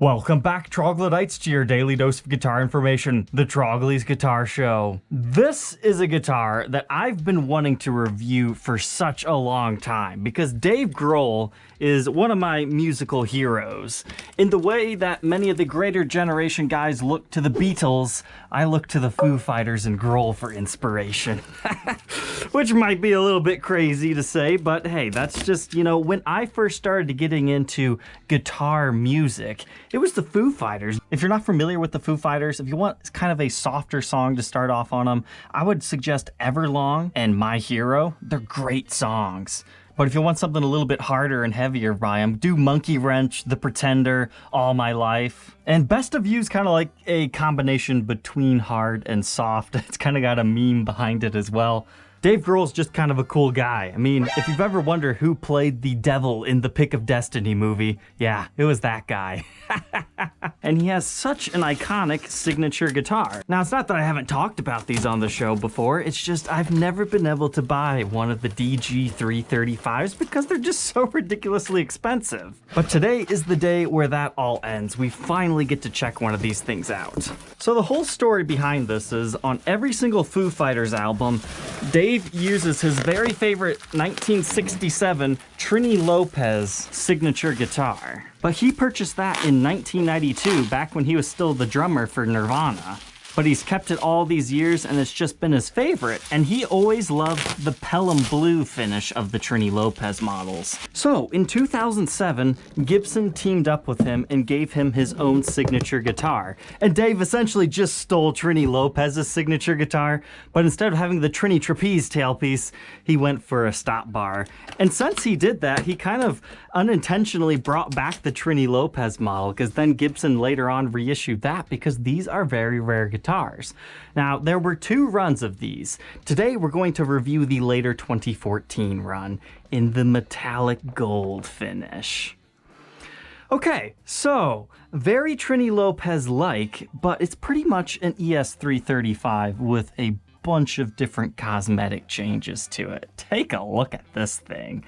Welcome back, troglodytes, to your daily dose of guitar information, the Trogly's Guitar Show. This is a guitar that I've been wanting to review for such a long time because Dave Grohl is one of my musical heroes. In the way that many of the greater generation guys look to the Beatles, I look to the Foo Fighters and Grohl for inspiration. Which might be a little bit crazy to say, but hey, that's just, you know, when I first started getting into guitar music, it was the Foo Fighters. If you're not familiar with the Foo Fighters, if you want kind of a softer song to start off on them, I would suggest Everlong and My Hero. They're great songs. But if you want something a little bit harder and heavier by them, do Monkey Wrench, The Pretender, All My Life. And Best of You is kind of like a combination between hard and soft. It's kind of got a meme behind it as well. Dave Grohl's just kind of a cool guy. I mean, if you've ever wondered who played the devil in the Pick of Destiny movie, yeah, it was that guy. And he has such an iconic signature guitar. Now, it's not that I haven't talked about these on the show before, it's just I've never been able to buy one of the DG-335s because they're just so ridiculously expensive. But today is the day where that all ends. We finally get to check one of these things out. So the whole story behind this is on every single Foo Fighters album, Dave uses his very favorite 1967 Trini Lopez signature guitar. But he purchased that in 1992, back when he was still the drummer for Nirvana. But he's kept it all these years and it's just been his favorite, and he always loved the Pelham Blue finish of the Trini Lopez models. So in 2007, Gibson teamed up with him and gave him his own signature guitar. And Dave essentially just stole Trini Lopez's signature guitar, but instead of having the Trini trapeze tailpiece, he went for a stop bar. And since he did that, he kind of unintentionally brought back the Trini Lopez model, because then Gibson later on reissued that because these are very rare guitars. Now, there were two runs of these. Today, we're going to review the later 2014 run in the metallic gold finish. Okay, so very Trini Lopez-like, but it's pretty much an ES-335 with a bunch of different cosmetic changes to it. Take a look at this thing.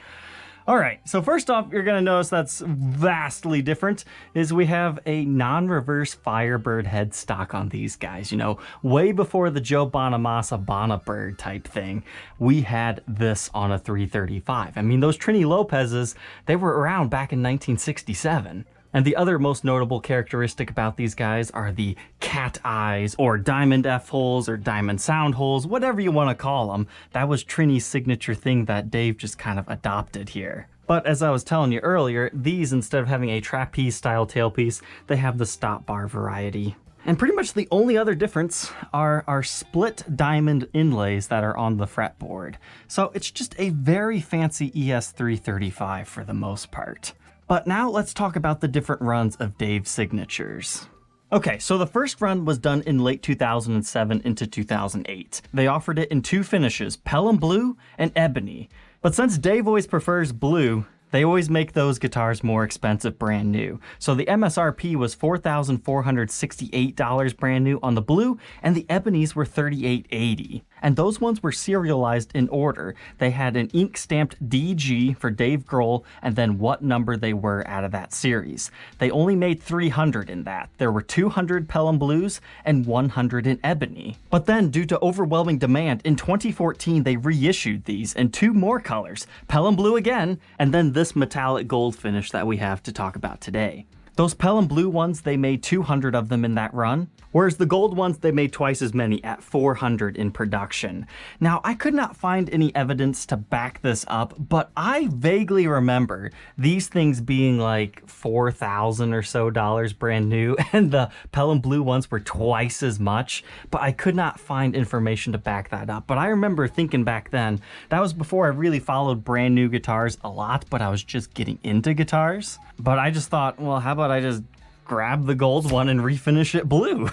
All right, so first off, you're gonna notice that's vastly different is we have a non-reverse Firebird headstock on these guys. You know, way before the Joe Bonamassa Bonabird type thing, we had this on a 335. I mean, those Trini Lopez's, they were around back in 1967. And the other most notable characteristic about these guys are the cat eyes, or diamond F-holes, or diamond sound holes, whatever you want to call them. That was Trini's signature thing that Dave just kind of adopted here. But as I was telling you earlier, these, instead of having a trapeze-style tailpiece, they have the stop bar variety. And pretty much the only other difference are our split diamond inlays that are on the fretboard. So it's just a very fancy ES-335 for the most part. But now let's talk about the different runs of Dave's signatures. Okay, so the first run was done in late 2007 into 2008. They offered it in two finishes, Pelham Blue and Ebony. But since Dave always prefers blue, they always make those guitars more expensive brand new. So the MSRP was $4,468 brand new on the blue, and the ebonies were $3,880. And those ones were serialized in order. They had an ink stamped DG for Dave Grohl, and then what number they were out of that series. They only made 300 in that. There were 200 Pelham Blues and 100 in ebony. But then, due to overwhelming demand, in 2014 they reissued these in two more colors, Pelham Blue again, and then this metallic gold finish that we have to talk about today. Those Pelham Blue ones, they made 200 of them in that run, whereas the gold ones, they made twice as many at 400 in production. Now, I could not find any evidence to back this up, but I vaguely remember these things being like $4,000 or so brand new, and the Pelham Blue ones were twice as much, but I could not find information to back that up. But I remember thinking back then, that was before I really followed brand new guitars a lot, but I was just getting into guitars. But I just thought, well, how about I just grab the gold one and refinish it blue?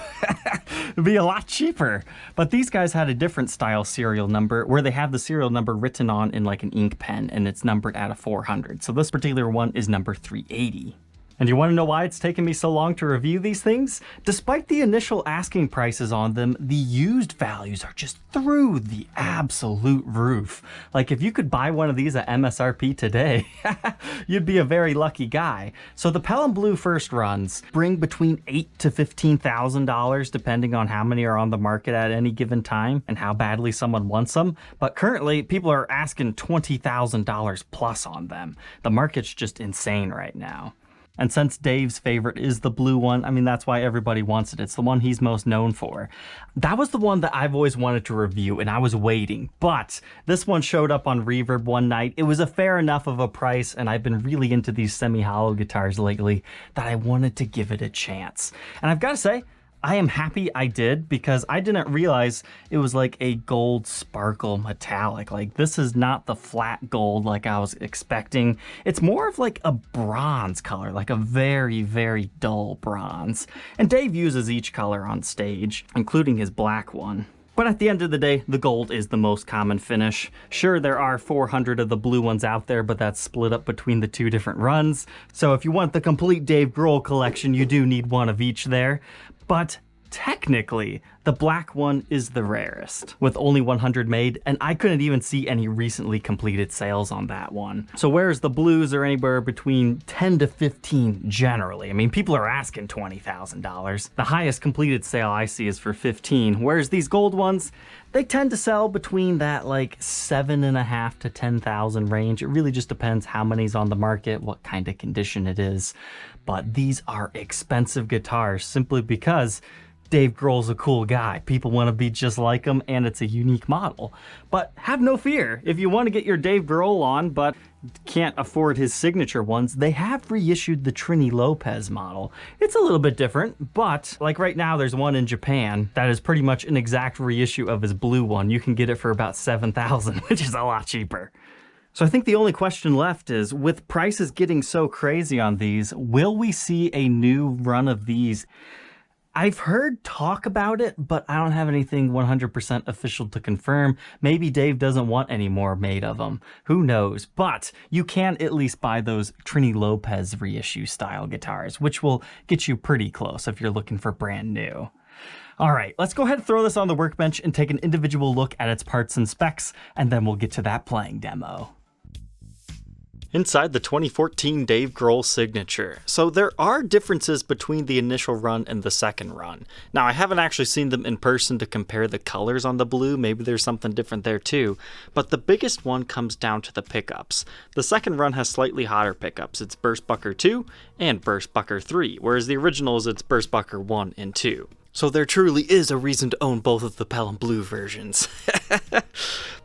It'd be a lot cheaper. But these guys had a different style serial number where they have the serial number written on in like an ink pen, and it's numbered out of 400. So this particular one is number 380. And you want to know why it's taken me so long to review these things? Despite the initial asking prices on them, the used values are just through the absolute roof. Like if you could buy one of these at MSRP today, you'd be a very lucky guy. So the Pelham Blue first runs bring between $8,000 to $15,000 depending on how many are on the market at any given time and how badly someone wants them. But currently people are asking $20,000 plus on them. The market's just insane right now. And since Dave's favorite is the blue one, I mean, that's why everybody wants it. It's the one he's most known for. That was the one that I've always wanted to review, and I was waiting. But this one showed up on Reverb one night. It was a fair enough of a price, and I've been really into these semi-hollow guitars lately that I wanted to give it a chance. And I've got to say, I am happy I did, because I didn't realize it was like a gold sparkle metallic. Like, this is not the flat gold like I was expecting. It's more of like a bronze color, like a very, very dull bronze. And Dave uses each color on stage, including his black one. But at the end of the day, the gold is the most common finish. Sure, there are 400 of the blue ones out there, but that's split up between the two different runs. So if you want the complete Dave Grohl collection, you do need one of each there. But technically, the black one is the rarest, with only 100 made, and I couldn't even see any recently completed sales on that one. So whereas the blues are anywhere between 10 to 15 generally, I mean, people are asking $20,000. The highest completed sale I see is for 15, whereas these gold ones, they tend to sell between that like 7,500 to 10,000 range. It really just depends how many's on the market, what kind of condition it is. But these are expensive guitars simply because Dave Grohl's a cool guy. People want to be just like him, and it's a unique model. But have no fear. If you want to get your Dave Grohl on, but can't afford his signature ones, they have reissued the Trini Lopez model. It's a little bit different, but like right now there's one in Japan that is pretty much an exact reissue of his blue one. You can get it for about $7,000, which is a lot cheaper. So I think the only question left is, with prices getting so crazy on these, will we see a new run of these? I've heard talk about it, but I don't have anything 100% official to confirm. Maybe Dave doesn't want any more made of them. Who knows? But you can at least buy those Trini Lopez reissue style guitars, which will get you pretty close if you're looking for brand new. All right, let's go ahead and throw this on the workbench and take an individual look at its parts and specs, and then we'll get to that playing demo. Inside the 2014 Dave Grohl signature. So there are differences between the initial run and the second run. Now, I haven't actually seen them in person to compare the colors on the blue. Maybe there's something different there too. But the biggest one comes down to the pickups. The second run has slightly hotter pickups. It's Burstbucker 2 and Burstbucker 3, whereas the original is it's Burstbucker 1 and 2. So there truly is a reason to own both of the Pelham Blue versions.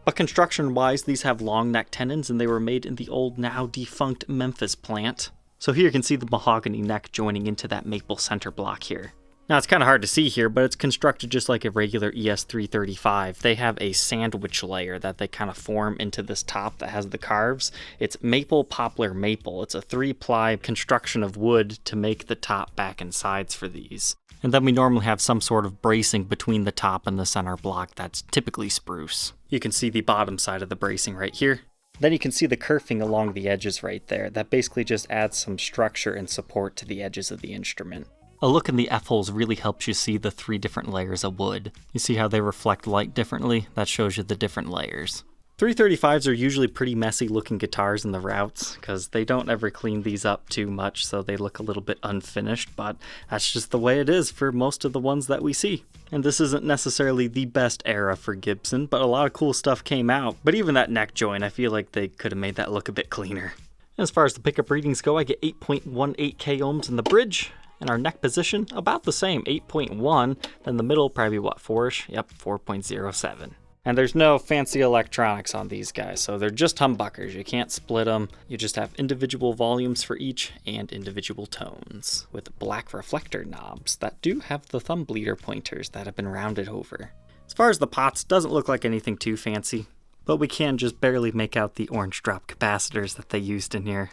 But construction-wise, these have long neck tenons, and they were made in the old, now defunct Memphis plant. So here you can see the mahogany neck joining into that maple center block here. Now it's kind of hard to see here, but it's constructed just like a regular ES-335. They have a sandwich layer that they kind of form into this top that has the carves. It's maple, poplar, maple. It's a 3-ply construction of wood to make the top, back, and sides for these. And then we normally have some sort of bracing between the top and the center block that's typically spruce. You can see the bottom side of the bracing right here. Then you can see the kerfing along the edges right there. That basically just adds some structure and support to the edges of the instrument. A look in the F-holes really helps you see the 3 different layers of wood. You see how they reflect light differently? That shows you the different layers. 335s are usually pretty messy looking guitars in the routes, because they don't ever clean these up too much, so they look a little bit unfinished, but that's just the way it is for most of the ones that we see. And this isn't necessarily the best era for Gibson, but a lot of cool stuff came out. But even that neck joint, I feel like they could have made that look a bit cleaner. As far as the pickup readings go, I get 8.18 k ohms in the bridge, and our neck position, about the same, 8.1, then the middle, probably what, 4-ish? Yep, 4.07. And there's no fancy electronics on these guys, so they're just humbuckers. You can't split them. You just have individual volumes for each and individual tones with black reflector knobs that do have the thumb bleeder pointers that have been rounded over. As far as the pots, doesn't look like anything too fancy, but we can just barely make out the orange drop capacitors that they used in here.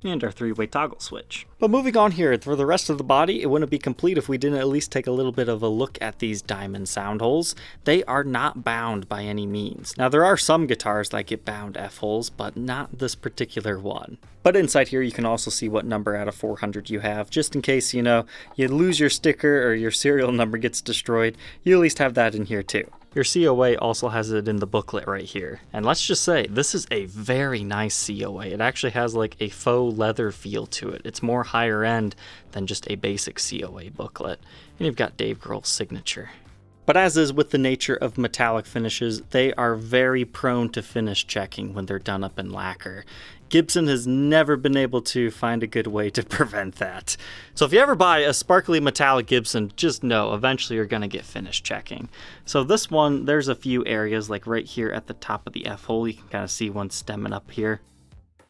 and our 3-way toggle switch. But moving on here, for the rest of the body, it wouldn't be complete if we didn't at least take a little bit of a look at these diamond sound holes. They are not bound by any means. Now there are some guitars that get bound F-holes, but not this particular one. But inside here you can also see what number out of 400 you have, just in case, you know, you lose your sticker or your serial number gets destroyed, you at least have that in here too. Your COA also has it in the booklet right here. And let's just say, this is a very nice COA. It actually has like a faux leather feel to it. It's more higher end than just a basic COA booklet. And you've got Dave Grohl's signature. But as is with the nature of metallic finishes, they are very prone to finish checking when they're done up in lacquer. Gibson has never been able to find a good way to prevent that. So if you ever buy a sparkly metallic Gibson, just know eventually you're going to get finish checking. So this one, there's a few areas like right here at the top of the F-hole. You can kind of see one stemming up here.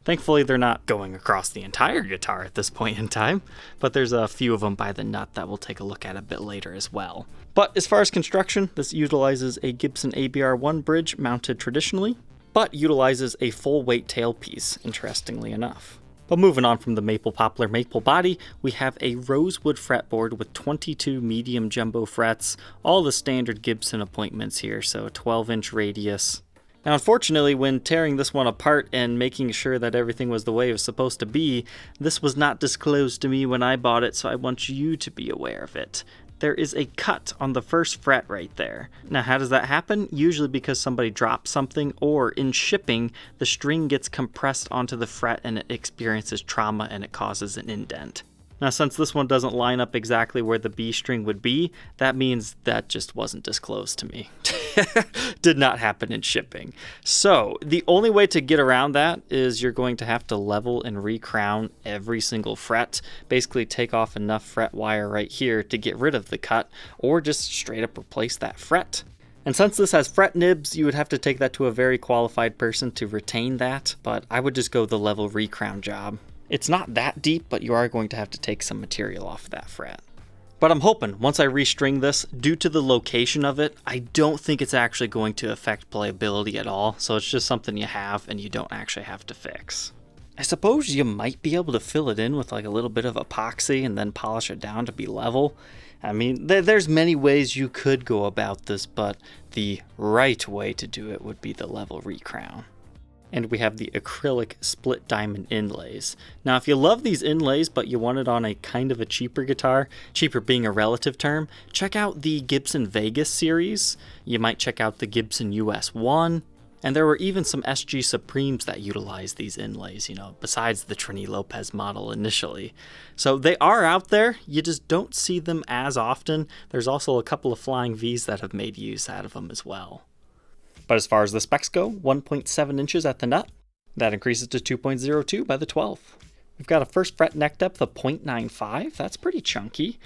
Thankfully, they're not going across the entire guitar at this point in time, but there's a few of them by the nut that we'll take a look at a bit later as well. But as far as construction, this utilizes a Gibson ABR1 bridge mounted traditionally, but utilizes a full weight tailpiece, interestingly enough. But moving on from the maple poplar maple body, we have a rosewood fretboard with 22 medium jumbo frets, all the standard Gibson appointments here, so a 12-inch radius. Now unfortunately, when tearing this one apart and making sure that everything was the way it was supposed to be, this was not disclosed to me when I bought it, so I want you to be aware of it. There is a cut on the first fret right there. Now how does that happen? Usually because somebody dropped something, or in shipping, the string gets compressed onto the fret and it experiences trauma and it causes an indent. Now since this one doesn't line up exactly where the B string would be, that means that just wasn't disclosed to me. Did not happen in shipping. So the only way to get around that is you're going to have to level and recrown every single fret, basically take off enough fret wire right here to get rid of the cut, or just straight up replace that fret. And since this has fret nibs, you would have to take that to a very qualified person to retain that, but I would just go the level recrown job. It's not that deep, but you are going to have to take some material off that fret. But I'm hoping once I restring this, due to the location of it, I don't think it's actually going to affect playability at all. So it's just something you have and you don't actually have to fix. I suppose you might be able to fill it in with like a little bit of epoxy and then polish it down to be level. I mean, there's many ways you could go about this, but the right way to do it would be the level recrown. And we have the acrylic split diamond inlays. Now if you love these inlays but you want it on a kind of a cheaper guitar, cheaper being a relative term, check out the Gibson Vegas series. You might check out the Gibson US1, and there were even some SG Supremes that utilize these inlays, you know, besides the Trini Lopez model initially. So they are out there, you just don't see them as often. There's also a couple of Flying V's that have made use out of them as well. But as far as the specs go, 1.7 inches at the nut. That increases to 2.02 by the 12th. We've got a first fret neck depth of 0.95. That's pretty chunky.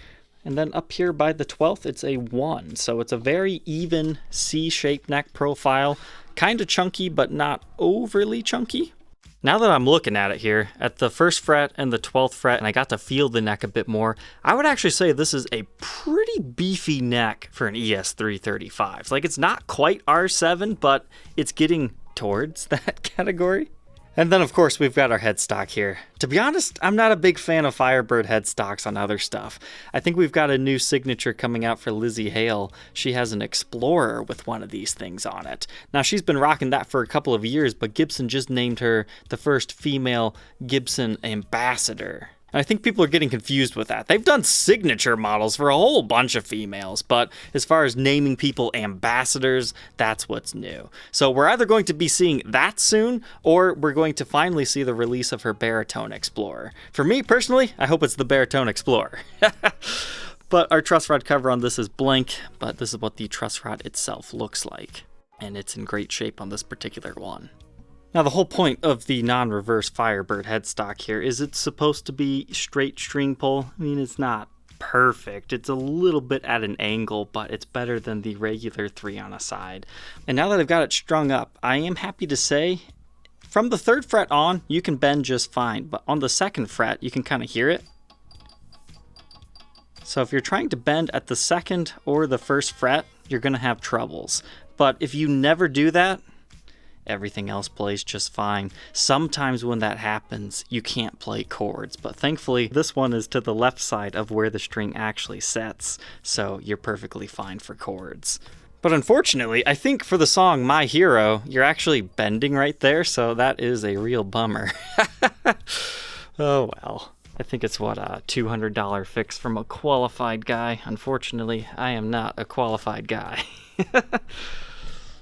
And then up here by the 12th, it's a 1. So it's a very even C-shaped neck profile. Kind of chunky, but not overly chunky. Now that I'm looking at it here, at the first fret and the 12th fret, and I got to feel the neck a bit more, I would actually say this is a pretty beefy neck for an ES-335. Like, it's not quite R7, but it's getting towards that category. And then, of course, we've got our headstock here. To be honest, I'm not a big fan of Firebird headstocks on other stuff. I think we've got a new signature coming out for Lizzie Hale. She has an Explorer with one of these things on it. Now, she's been rocking that for a couple of years, but Gibson just named her the first female Gibson ambassador. And I think people are getting confused with that. They've done signature models for a whole bunch of females, but as far as naming people ambassadors, that's what's new. So we're either going to be seeing that soon, or we're going to finally see the release of her Baritone Explorer. For me, personally, I hope it's the Baritone Explorer. But our truss rod cover on this is blank, but this is what the truss rod itself looks like. And it's in great shape on this particular one. Now the whole point of the non-reverse Firebird headstock here is it's supposed to be straight string pull. I mean, it's not perfect. It's a little bit at an angle, but it's better than the regular 3 on a side. And now that I've got it strung up, I am happy to say from the 3rd fret on, you can bend just fine, but on the 2nd fret, you can kind of hear it. So if you're trying to bend at the 2nd or the 1st fret, you're going to have troubles. But if you never do that, everything else plays just fine. Sometimes when that happens, you can't play chords, but thankfully this one is to the left side of where the string actually sets, so you're perfectly fine for chords. But unfortunately, I think for the song My Hero, you're actually bending right there, so that is a real bummer. Oh well. I think it's what, a $200 fix from a qualified guy. Unfortunately, I am not a qualified guy.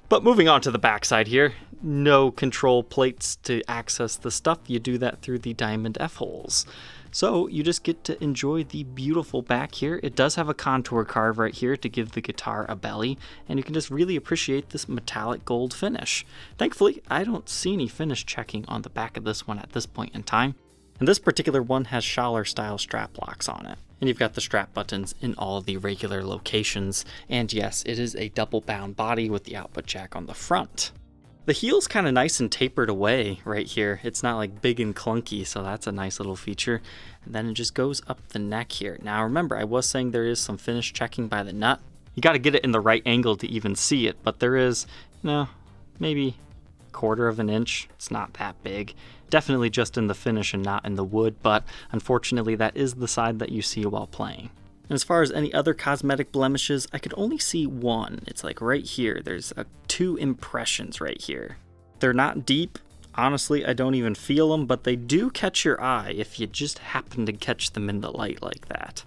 But moving on to the backside here, no control plates to access the stuff. You do that through the diamond F-holes. So you just get to enjoy the beautiful back here. It does have a contour carve right here to give the guitar a belly, and you can just really appreciate this metallic gold finish. Thankfully, I don't see any finish checking on the back of this one at this point in time. And this particular one has Schaller style strap locks on it. And you've got the strap buttons in all the regular locations. And yes, it is a double bound body with the output jack on the front. The heel's kind of nice and tapered away right here. It's not like big and clunky, so that's a nice little feature. And then it just goes up the neck here. Now remember, I was saying there is some finish checking by the nut. You got to get it in the right angle to even see it, but there is, maybe a quarter of an inch. It's not that big. Definitely just in the finish and not in the wood, but unfortunately that is the side that you see while playing. And as far as any other cosmetic blemishes, I could only see one. It's like right here. There's two impressions right here. They're not deep. Honestly, I don't even feel them, but they do catch your eye if you just happen to catch them in the light like that.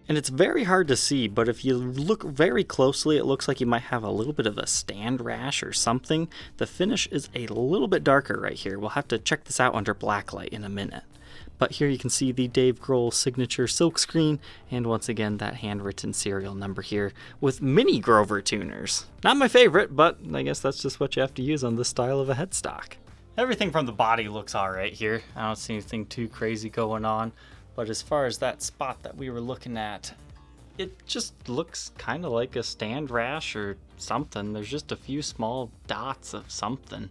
And it's very hard to see, but if you look very closely, it looks like you might have a little bit of a stand rash or something. The finish is a little bit darker right here. We'll have to check this out under blacklight in a minute. But here you can see the Dave Grohl signature silkscreen, and once again that handwritten serial number here with mini Grover tuners. Not my favorite, but I guess that's just what you have to use on this style of a headstock. Everything from the body looks alright here. I don't see anything too crazy going on. But as far as that spot that we were looking at, it just looks kind of like a stand rash or something. There's just a few small dots of something.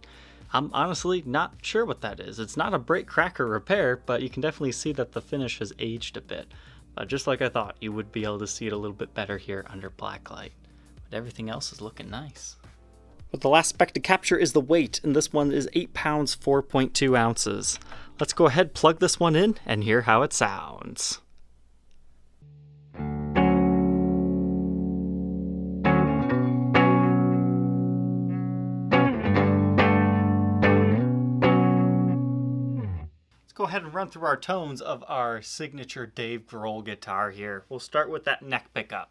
I'm honestly not sure what that is. It's not a break, crack, or repair, but you can definitely see that the finish has aged a bit. But just like I thought, you would be able to see it a little bit better here under blacklight. But everything else is looking nice. But the last spec to capture is the weight, and this one is 8 pounds, 4.2 ounces. Let's go ahead, plug this one in, and hear how it sounds. Let's go ahead and run through our tones of our signature Dave Grohl guitar here. We'll start with that neck pickup.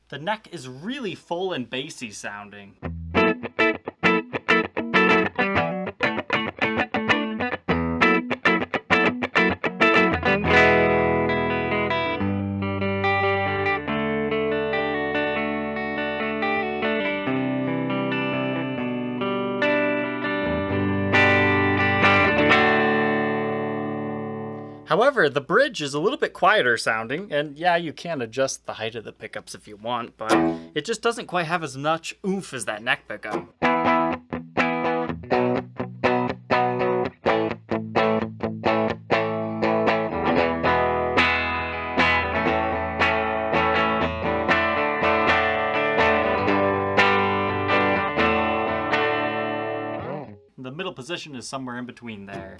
The neck is really full and bassy sounding. However, the bridge is a little bit quieter sounding, and yeah, you can adjust the height of the pickups if you want, but it just doesn't quite have as much oomph as that neck pickup. The middle position is somewhere in between there.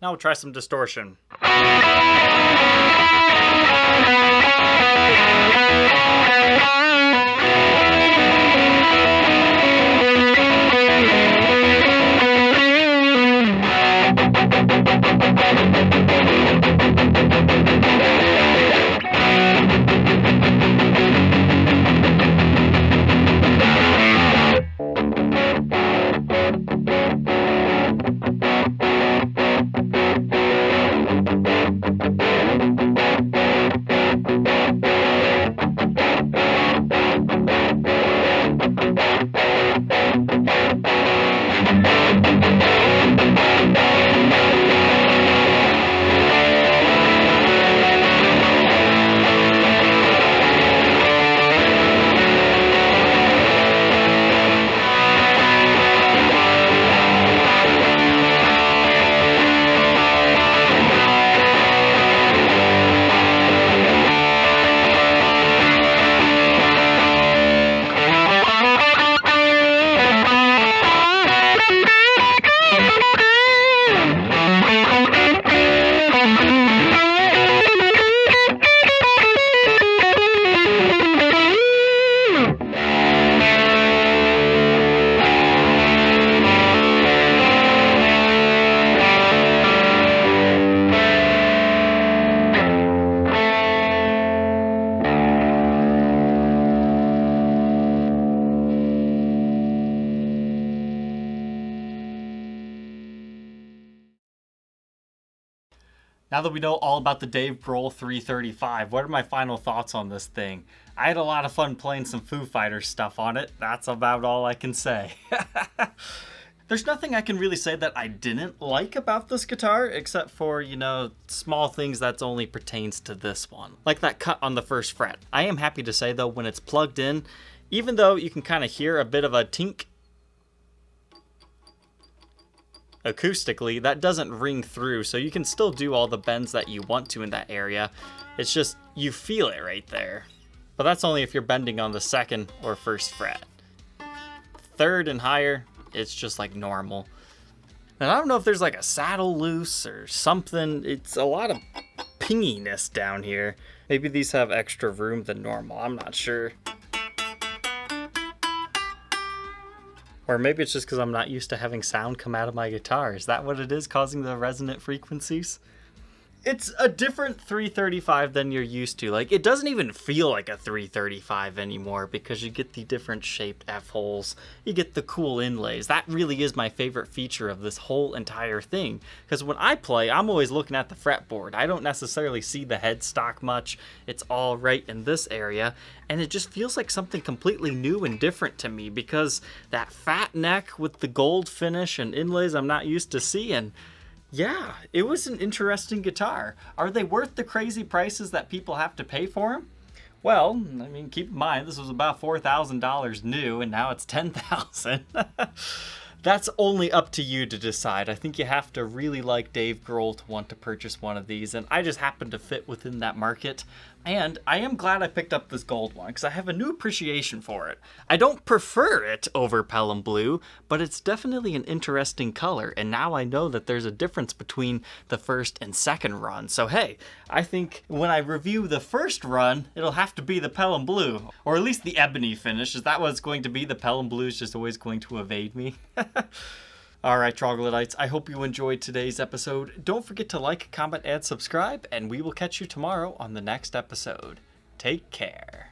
Now we'll try some distortion. Now that we know all about the Dave Grohl 335, what are my final thoughts on this thing? I had a lot of fun playing some Foo Fighters stuff on it. That's about all I can say. There's nothing I can really say that I didn't like about this guitar, except for, small things that only pertains to this one. Like that cut on the first fret. I am happy to say, though, when it's plugged in, even though you can kind of hear a bit of a tink acoustically, that doesn't ring through, so you can still do all the bends that you want to in that area. It's just, you feel it right there. But that's only if you're bending on the second or first fret. Third and higher, it's just like normal. And I don't know if there's like a saddle loose or something. It's a lot of pinginess down here. Maybe these have extra room than normal, I'm not sure. Or maybe it's just because I'm not used to having sound come out of my guitar. Is that what it is, causing the resonant frequencies? It's a different 335 than you're used to. Like, it doesn't even feel like a 335 anymore because you get the different shaped F-holes. You get the cool inlays. That really is my favorite feature of this whole entire thing. Because when I play, I'm always looking at the fretboard. I don't necessarily see the headstock much. It's all right in this area. And it just feels like something completely new and different to me because that fat neck with the gold finish and inlays I'm not used to seeing. Yeah, it was an interesting guitar. Are they worth the crazy prices that people have to pay for them? Well, I mean, keep in mind, this was about $4,000 new, and now it's $10,000. That's only up to you to decide. I think you have to really like Dave Grohl to want to purchase one of these, and I just happen to fit within that market. And I am glad I picked up this gold one, because I have a new appreciation for it. I don't prefer it over Pelham Blue, but it's definitely an interesting color, and now I know that there's a difference between the first and second run. So hey, I think when I review the first run, it'll have to be the Pelham Blue, or at least the ebony finish. Is that what it's going to be? The Pelham Blue is just always going to evade me? Alright, Troglodytes, I hope you enjoyed today's episode. Don't forget to like, comment, and subscribe, and we will catch you tomorrow on the next episode. Take care.